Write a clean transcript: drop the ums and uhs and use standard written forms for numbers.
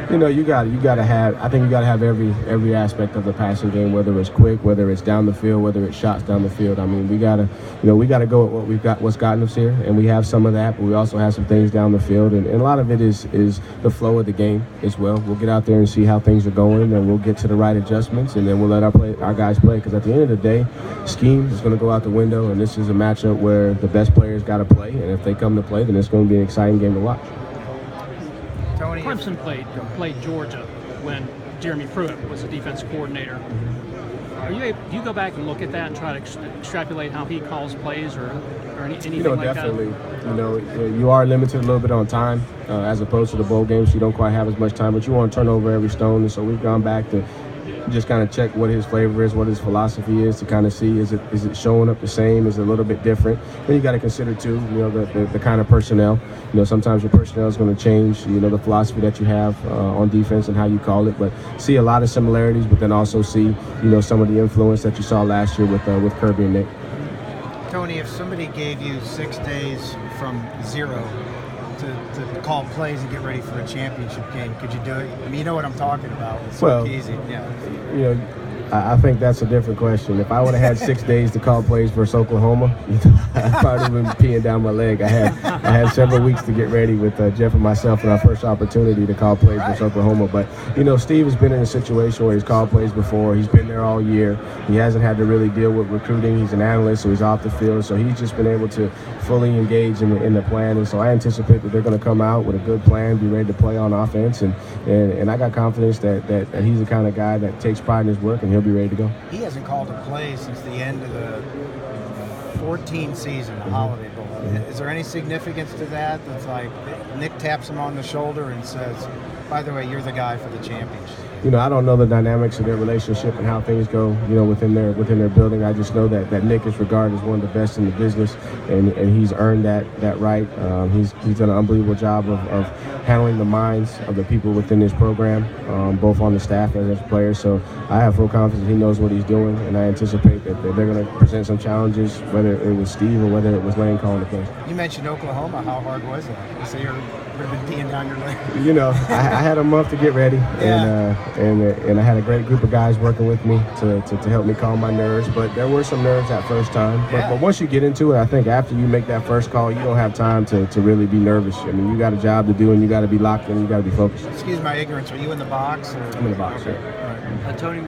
You know, you got to have. I think you got to have every aspect of the passing game, whether it's quick, whether it's down the field, whether it's shots down the field. I mean, we gotta go at what we've got, what's gotten us here, and we have some of that, but we also have some things down the field, and a lot of it is the flow of the game as well. We'll get out there and see how things are going, and we'll get to the right adjustments, and then we'll let our guys play. Because at the end of the day, scheme is going to go out the window, and this is a matchup where the best players got to play, and if they come to play, then it's going to be an exciting game to watch. Tony, Clemson played Georgia when Jeremy Pruitt was the defense coordinator. Do you go back and look at that and try to extrapolate how he calls plays or anything like definitely, that? You know, you are limited a little bit on time as opposed to the bowl games. You don't quite have as much time, but you want to turn over every stone. And so we've gone back to just kind of check what his flavor is, what his philosophy is, to kind of see is it showing up the same, is it a little bit different. Then you got to consider too, you know, the kind of personnel. You know, sometimes your personnel is going to change. You know, the philosophy that you have on defense and how you call it. But see a lot of similarities, but then also see, you know, some of the influence that you saw last year with Kirby and Nick. Tony, if somebody gave you 6 days from zero to call plays and get ready for a championship game, could you do it? I mean, you know what I'm talking about. It's so easy. Yeah. You know, I think that's a different question. If I would have had 6 days to call plays versus Oklahoma, I'd probably been peeing down my leg. I had several weeks to get ready with Jeff and myself in our first opportunity to call plays versus Oklahoma. But, you know, Steve has been in a situation where he's called plays before. He's been there all year. He hasn't had to really deal with recruiting. He's an analyst, so he's off the field. So he's just been able to fully engage in the plan. And so I anticipate that they're going to come out with a good plan, be ready to play on offense. And I got confidence that he's the kind of guy that takes pride in his work, and he'll be ready to go. He hasn't called a play since the end of the 14 season, the Holiday Bowl. Is there any significance to that? That's like Nick taps him on the shoulder and says, by the way, you're the guy for the championship. You know, I don't know the dynamics of their relationship and how things go, you know, within their building. I just know that Nick is regarded as one of the best in the business, and he's earned that right. He's done an unbelievable job of handling the minds of the people within his program, both on the staff and as players. So I have full confidence he knows what he's doing, and I anticipate that they're going to present some challenges, whether it was Steve or whether it was Lane calling the play. You mentioned Oklahoma. How hard was that? You say you're peeing down your leg. You know, I had a month to get ready, and I had a great group of guys working with me to help me calm my nerves. But there were some nerves that first time. But once you get into it, I think after you make that first call, you don't have time to really be nervous. I mean, you got a job to do, and you got to be locked in. You got to be focused. Excuse my ignorance. Are you in the box? Or? I'm in the box. Okay. Yeah. Tony.